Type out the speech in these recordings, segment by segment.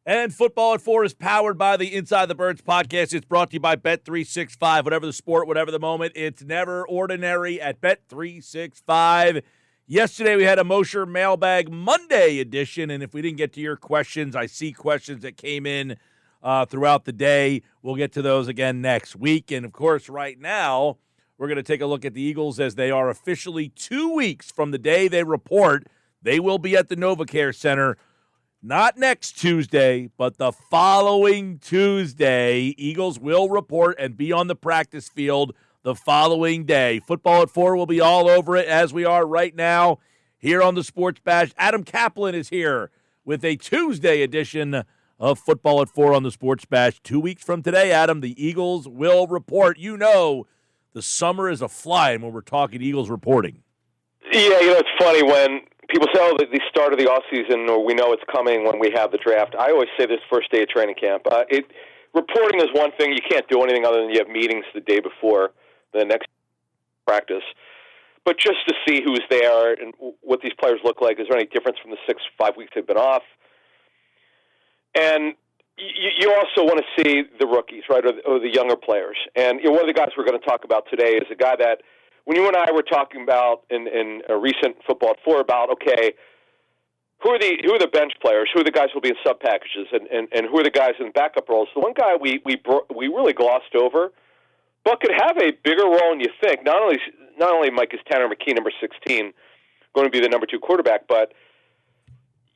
And Football at 4 is powered by the Inside the Birds podcast. It's brought to you by Bet365. Whatever the sport, whatever the moment, it's never ordinary at Bet365. Yesterday we had a Mosher Mailbag Monday edition, and if we didn't get to your questions, I see questions that came in throughout the day. We'll get to those again next week. And, of course, right now we're going to take a look at the Eagles as they are officially 2 weeks from the day they report. They will be at the NovaCare Center. Not next Tuesday, but the following Tuesday. Eagles will report and be on the practice field the following day. Football at 4 will be all over it as we are right now here on the Sports Bash. Adam Caplan is here with a Tuesday edition of Football at 4 on the Sports Bash. 2 weeks from today, Adam, the Eagles will report. You know the summer is a-flying when we're talking Eagles reporting. Yeah, it's funny when people say, the start of the offseason, or we know it's coming when we have the draft. I always say this first day of training camp. Reporting is one thing. You can't do anything other than you have meetings the day before the next practice. But just to see who's there and what these players look like, is there any difference from the 5 weeks they've been off? And you also want to see the rookies, right, or the younger players. And one of the guys we're going to talk about today is a guy that, when you and I were talking about in a recent Football at 4 about, okay, who are the bench players, who are the guys who will be in sub packages, and who are the guys in backup roles? The one guy we really glossed over, but could have a bigger role than you think. Not only Mike is Tanner McKee, number 16, going to be the number 2 quarterback, but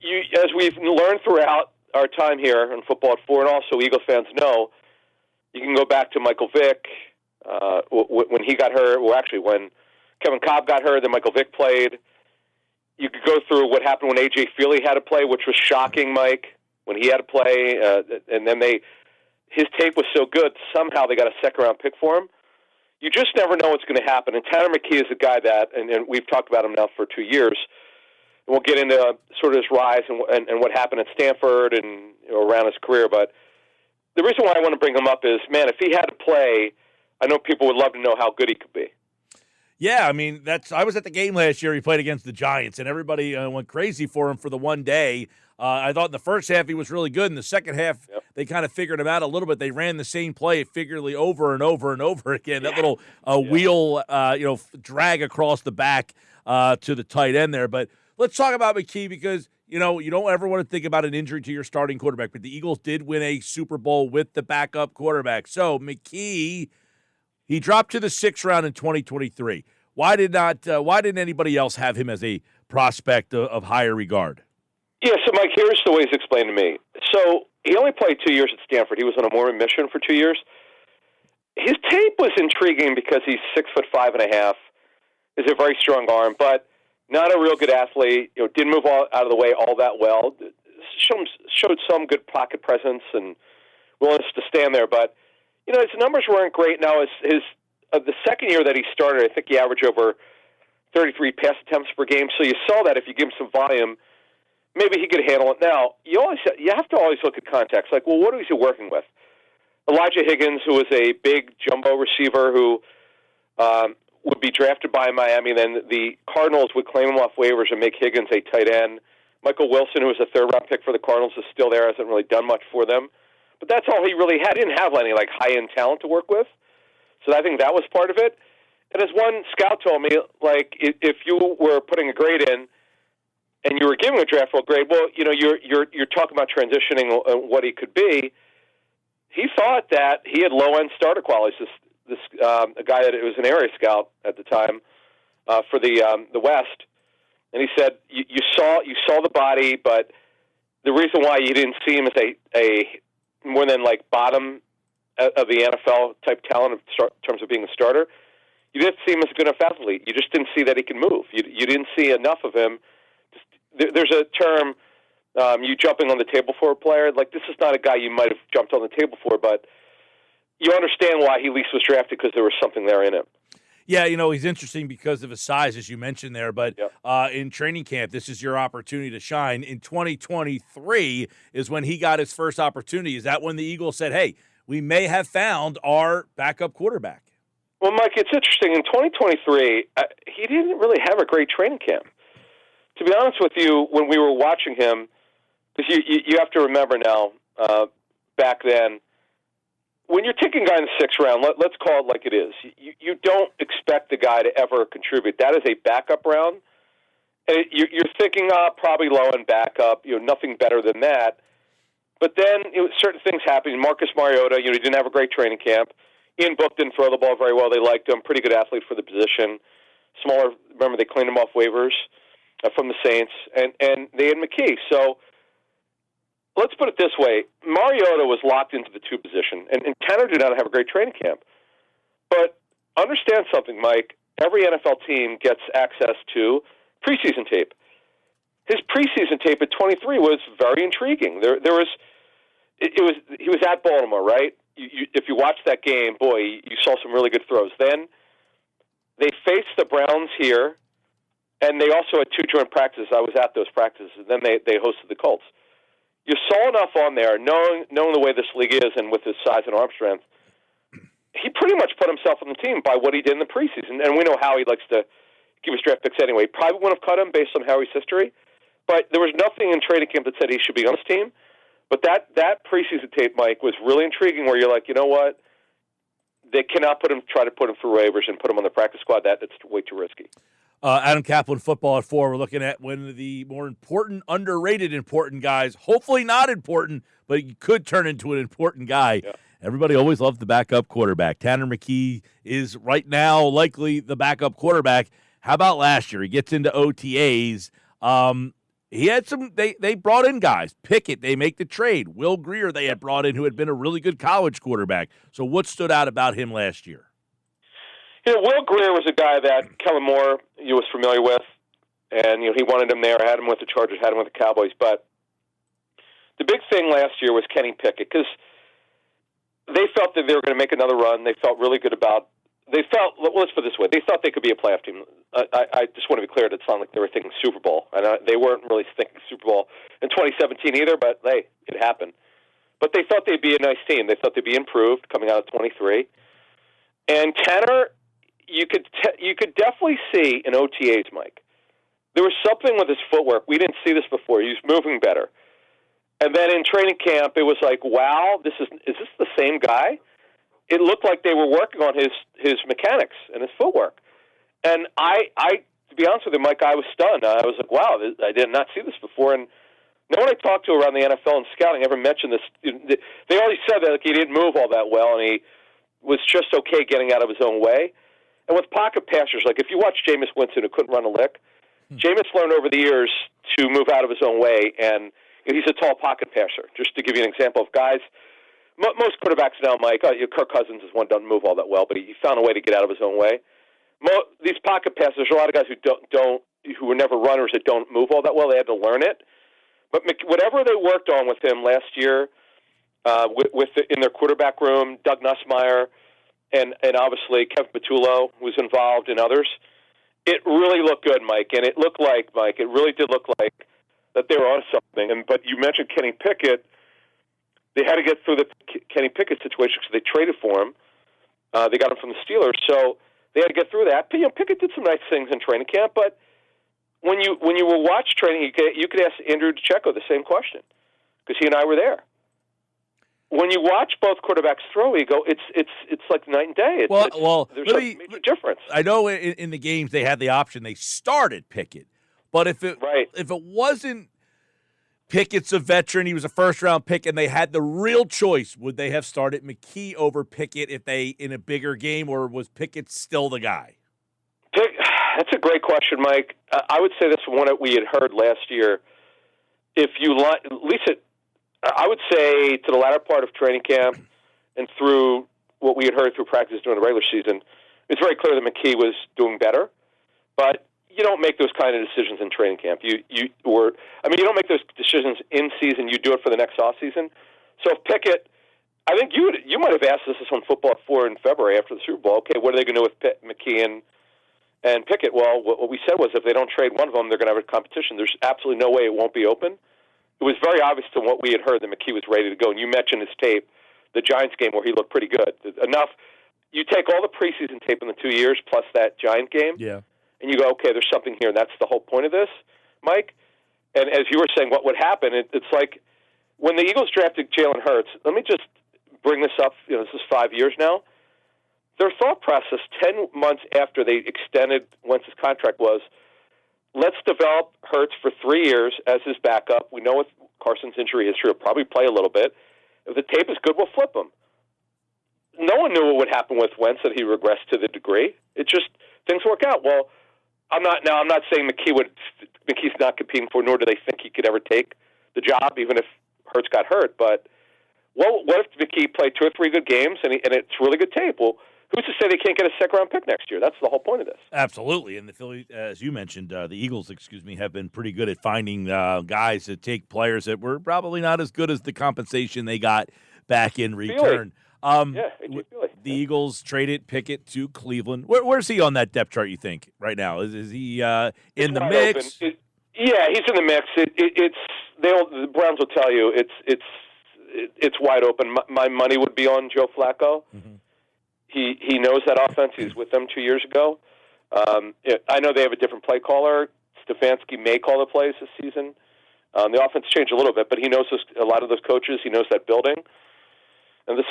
as we've learned throughout our time here on Football at 4, and also Eagles fans know, you can go back to Michael Vick. When he got hurt, when Kevin Cobb got hurt, then Michael Vick played. You could go through what happened when A.J. Feely had to play, which was shocking, Mike, when he had to play. And then his tape was so good, somehow they got a second-round pick for him. You just never know what's going to happen. And Tanner McKee is a guy that, and we've talked about him now for 2 years, and we'll get into sort of his rise and what happened at Stanford and around his career. But the reason why I want to bring him up is, man, if he had to play, I know people would love to know how good he could be. Yeah, I mean, I was at the game last year. He played against the Giants, and everybody went crazy for him for the one day. I thought in the first half he was really good. In the second half, They kind of figured him out a little bit. They ran the same play figuratively over and over and over again. That little wheel, drag across the back to the tight end there. But let's talk about McKee because, you don't ever want to think about an injury to your starting quarterback. But the Eagles did win a Super Bowl with the backup quarterback. So McKee, he dropped to the 6th round in 2023. Why didn't anybody else have him as a prospect of higher regard? Yeah, so Mike, here's the way it's explained to me. So he only played 2 years at Stanford. He was on a Mormon mission for 2 years. His tape was intriguing because he's 6'5.5", is a very strong arm, but not a real good athlete. Didn't move out of the way all that well. Showed some good pocket presence and willingness to stand there, but his numbers weren't great. Now, the second year that he started, I think he averaged over 33 pass attempts per game. So you saw that if you give him some volume, maybe he could handle it. Now, you have to always look at context. Like, well, what is he working with? Elijah Higgins, who was a big jumbo receiver who would be drafted by Miami, then the Cardinals would claim him off waivers and make Higgins a tight end. Michael Wilson, who was a third-round pick for the Cardinals, is still there, hasn't really done much for them. But that's all he really had. He didn't have any high-end talent to work with. So I think that was part of it. And as one scout told me, if you were putting a grade in and you were giving a draft grade, well, you're talking about transitioning what he could be. He thought that he had low-end starter qualities. A guy that was an area scout at the time for the West, and he said you saw the body, but the reason why you didn't see him as a more than bottom of the NFL type talent in terms of being a starter, you didn't see him as a good enough athlete. You just didn't see that he can move. You didn't see enough of him. There's a term, you jumping on the table for a player. This is not a guy you might have jumped on the table for, but you understand why he at least was drafted because there was something there in him. Yeah, he's interesting because of his size, as you mentioned there. But in training camp, this is your opportunity to shine. In 2023 is when he got his first opportunity. Is that when the Eagles said, hey, we may have found our backup quarterback? Well, Mike, it's interesting. In 2023, he didn't really have a great training camp. To be honest with you, when we were watching him, Because you have to remember now, back then, when you're taking a guy in the sixth round, let's call it like it is. You don't expect the guy to ever contribute. That is a backup round. And you're thinking, probably low end backup, nothing better than that. But then certain things happened. Marcus Mariota, he didn't have a great training camp. Ian Book didn't throw the ball very well. They liked him. Pretty good athlete for the position. Smaller, remember they cleaned him off waivers from the Saints. And they had McKee. So let's put it this way. Mariota was locked into the 2 position. And Tanner did not have a great training camp. But understand something, Mike. Every NFL team gets access to preseason tape. His preseason tape at 23 was very intriguing. He was at Baltimore, right? If you watched that game, boy, you saw some really good throws. Then they faced the Browns here, and they also had 2 joint practices. I was at those practices. And then they hosted the Colts. You saw enough on there, knowing the way this league is and with his size and arm strength, he pretty much put himself on the team by what he did in the preseason. And we know how he likes to give his draft picks anyway. Probably wouldn't have cut him based on Howie's history. But there was nothing in training camp that said he should be on his team. But that preseason tape, Mike, was really intriguing where you're like, you know what? They cannot try to put him through waivers and put him on the practice squad. That's way too risky. Adam Caplan, football at 4. We're looking at one of the more important, underrated important guys. Hopefully not important, but he could turn into an important guy. Yeah. Everybody always loved the backup quarterback. Tanner McKee is right now likely the backup quarterback. How about last year? He gets into OTAs. He had some. They brought in guys. Pickett, they make the trade. Will Grier, they had brought in, who had been a really good college quarterback. So what stood out about him last year? Will Grier was a guy that Kellen Moore was familiar with, and he wanted him there. Had him with the Chargers, had him with the Cowboys. But the big thing last year was Kenny Pickett, because they felt that they were going to make another run. They felt really good about. Let's put it this way. They thought they could be a playoff team. I just want to be clear that it's not like they were thinking Super Bowl. And they weren't really thinking Super Bowl in 2017 either, but, hey, it happened. But they thought they'd be a nice team. They thought they'd be improved coming out of 23. And Tanner, you could definitely see in OTAs, Mike, there was something with his footwork. We didn't see this before. He was moving better. And then in training camp, it was like, wow, is this the same guy? It looked like they were working on his mechanics and his footwork. And I, to be honest with you, Mike, I was stunned. I was like, wow, I did not see this before. And no one I talked to around the NFL and scouting ever mentioned this. They always said that he didn't move all that well, and he was just okay getting out of his own way. And with pocket passers, like if you watch Jameis Winston, who couldn't run a lick, Jameis learned over the years to move out of his own way, and he's a tall pocket passer. Just to give you an example of guys. Most quarterbacks now, Mike, Kirk Cousins is one, doesn't move all that well, but he found a way to get out of his own way. These pocket passers, there's a lot of guys who were never runners that don't move all that well. They had to learn it. But whatever they worked on with him last year, in their quarterback room, Doug Nussmeier, and obviously Kevin Patullo was involved, and others, it really looked good, Mike. And it looked like, Mike, it really did look like that they were on something. But you mentioned Kenny Pickett. They had to get through the Kenny Pickett situation because they traded for him. They got him from the Steelers, so they had to get through that. Pickett did some nice things in training camp, but when you were watch training, you could ask Andrew DeCecco the same question because he and I were there. When you watch both quarterbacks throw, you go, it's like night and day. There's a major difference. I know in the games they had the option. They started Pickett, but if it wasn't Pickett's a veteran. He was a first-round pick, and they had the real choice. Would they have started McKee over Pickett if they in a bigger game, or was Pickett still the guy? That's a great question, Mike. I would say this from what we had heard last year. If you at least I would say to the latter part of training camp and through what we had heard through practice during the regular season, it's very clear that McKee was doing better, but you don't make those kind of decisions in training camp. You don't make those decisions in season. You do it for the next off season. So if Pickett, I think you might have asked us this on Football at 4 in February after the Super Bowl. Okay, what are they going to do with McKee and Pickett? Well, what we said was if they don't trade one of them, they're going to have a competition. There's absolutely no way it won't be open. It was very obvious to what we had heard that McKee was ready to go. And you mentioned his tape, the Giants game where he looked pretty good. Enough. You take all the preseason tape in the 2 years plus that Giant game. Yeah. And you go, okay, there's something here, and that's the whole point of this, Mike. And as you were saying, what would happen, it's like when the Eagles drafted Jalen Hurts, let me just bring this up. This is 5 years now. Their thought process 10 months after they extended Wentz's contract was, let's develop Hurts for 3 years as his backup. We know with Carson's injury history, he'll probably play a little bit. If the tape is good, we'll flip him. No one knew what would happen with Wentz, that he regressed to the degree. It just, things work out. Well, I'm not saying McKee's not competing for, nor do they think he could ever take the job, even if Hurts got hurt. But what if McKee played 2 or 3 good games and it's really good tape? Well, who's to say they can't get a second-round pick next year? That's the whole point of this. Absolutely. And the Phillies, as you mentioned, the Eagles, have been pretty good at finding guys that take players that were probably not as good as the compensation they got back in return. The Eagles traded Pickett to Cleveland. Where's he on that depth chart, you think, right now? Is he in the mix? He's in the mix. The Browns will tell you it's wide open. My money would be on Joe Flacco. Mm-hmm. He knows that offense. He was with them 2 years ago. I know they have a different play caller. Stefanski may call the plays this season. The offense changed a little bit, but he knows a lot of those coaches. He knows that building. And is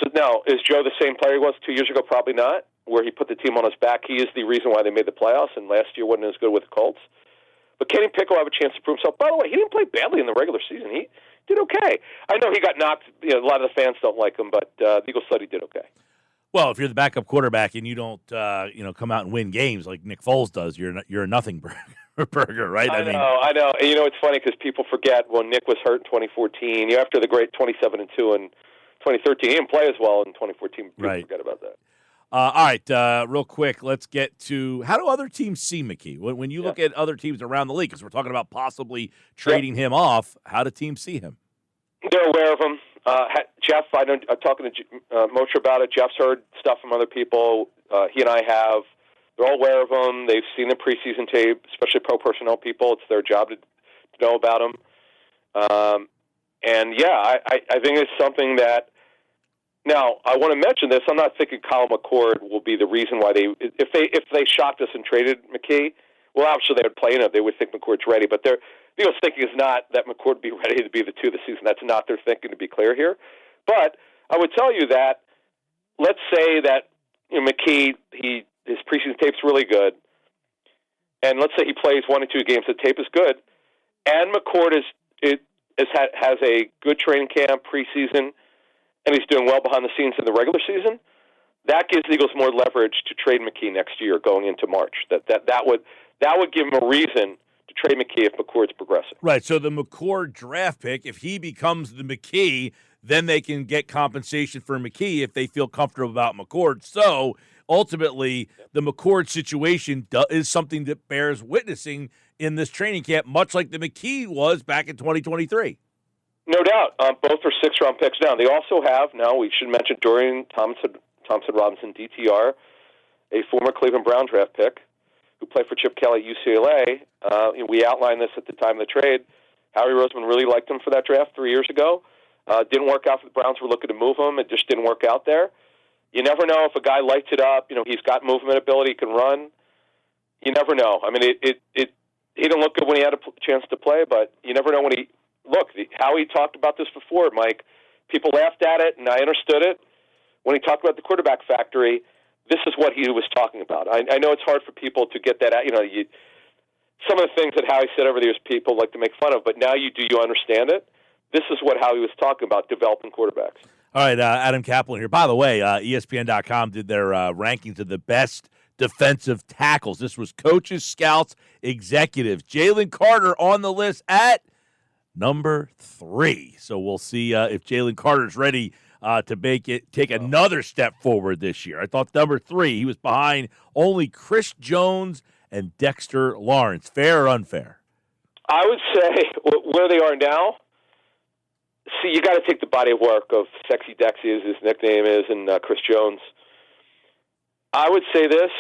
Joe the same player he was 2 years ago? Probably not, where he put the team on his back. He is the reason why they made the playoffs, and last year wasn't as good with the Colts. But Kenny Pickett will have a chance to prove himself. By the way, he didn't play badly in the regular season. He did okay. I know he got knocked. A lot of the fans don't like him, but the Eagles thought he did okay. Well, if you're the backup quarterback and you don't, come out and win games like Nick Foles does, you're a nothing burger, right? I know. And it's funny because people forget when Nick was hurt in 2014. After the great 27-2 in 2013, he didn't play as well in 2014. People forget about that. All right, real quick, let's get to how do other teams see McKee? When you look at other teams around the league, because we're talking about possibly trading him off, how do teams see him? They're aware of him. Jeff, I'm talking to Moshe about it. Jeff's heard stuff from other people. He and I have. They're all aware of him. They've seen the preseason tape, especially pro personnel people. It's their job to know about him. I think it's something that. Now, I want to mention this. I'm not thinking Kyle McCord will be the reason why if they shocked us and traded McKee. Well, obviously they would play in it. They would think McCord's ready, but the Eagles' thinking is not that McCord would be ready to be the 2 of the season. That's not their thinking, to be clear here. But I would tell you that let's say that McKee, his preseason tape's really good, and let's say he plays 1 or 2 games. The tape is good, and McCord has a good training camp preseason, and he's doing well behind the scenes in the regular season. That gives the Eagles more leverage to trade McKee next year going into March. That would give him a reason to trade McKee if McCord's progressing. Right, so the McCord draft pick, if he becomes the McKee, then they can get compensation for McKee if they feel comfortable about McCord. So ultimately, the McCord situation is something that bears witnessing in this training camp, much like the McKee was back in 2023. No doubt. Both are 6th-round picks now. They also have, now we should mention Dorian Thompson-Robinson, DTR, a former Cleveland Brown draft pick who played for Chip Kelly at UCLA. We outlined this at the time of the trade. Howie Roseman really liked him for that draft 3 years ago. Didn't work out for the Browns. Were looking to move him. It just didn't work out there. You never know if a guy lights it up. He's got movement ability, can run. You never know. I mean, he didn't look good when he had a chance to play, but you never know when he – look, Howie talked about this before, Mike. People laughed at it, and I understood it. When he talked about the quarterback factory, this is what he was talking about. I know it's hard for people to get that out. Some of the things that Howie said over the years, people like to make fun of, but now you understand it. This is what Howie was talking about, developing quarterbacks. All right, Adam Caplan here. By the way, ESPN.com did their rankings of the best defensive tackles. This was coaches, scouts, executives. Jaylen Carter on the list at number 3. So we'll see if Jaylen Carter's ready to take another step forward this year. I thought number 3, he was behind only Chris Jones and Dexter Lawrence. Fair or unfair? I would say where they are now, see, you got to take the body of work of Sexy Dexy, as his nickname is, and Chris Jones. I would say this,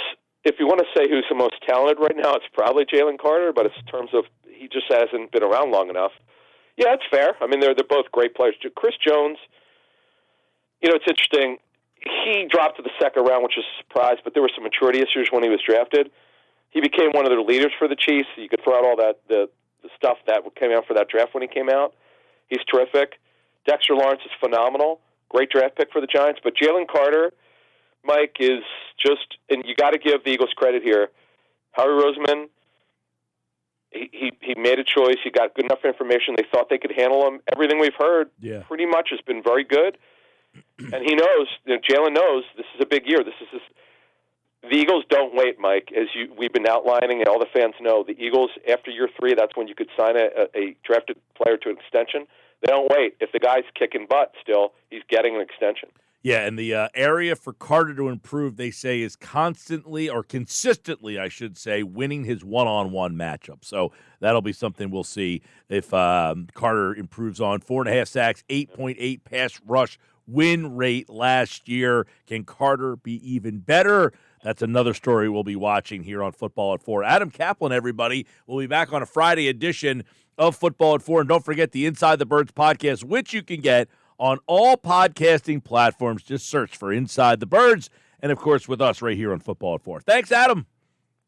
if you want to say who's the most talented right now, it's probably Jaylen Carter, but in terms of he just hasn't been around long enough. Yeah, that's fair. I mean, they're both great players. Chris Jones, it's interesting. He dropped to the 2nd round, which is a surprise, but there were some maturity issues when he was drafted. He became one of their leaders for the Chiefs. You could throw out all that the the stuff that came out for that draft when he came out. He's terrific. Dexter Lawrence is phenomenal. Great draft pick for the Giants. But Jaylen Carter, Mike, is just, and you got to give the Eagles credit here. Howie Roseman, he made a choice. He got good enough information. They thought they could handle him. Everything we've heard pretty much has been very good. And he knows, Jaylen knows, this is a big year. The Eagles don't wait, Mike, as we've been outlining, and all the fans know. The Eagles, after year 3, that's when you could sign a drafted player to an extension. They don't wait. If the guy's kicking butt still, he's getting an extension. Yeah, and the area for Carter to improve, they say, is consistently, I should say, winning his one-on-one matchup. So that'll be something we'll see if Carter improves on. 4.5 sacks, 8.8 pass rush win rate last year. Can Carter be even better? That's another story we'll be watching here on Football at 4. Adam Caplan, everybody. We'll be back on a Friday edition of Football at 4. And don't forget the Inside the Birds podcast, which you can get on all podcasting platforms. Just search for Inside the Birds. And, of course, with us right here on Football at 4. Thanks, Adam.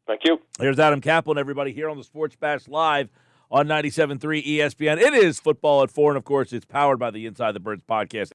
Thank you. Here's Adam Caplan, everybody, here on the Sports Bash Live on 97.3 ESPN. It is Football at 4, and, of course, it's powered by the Inside the Birds podcast.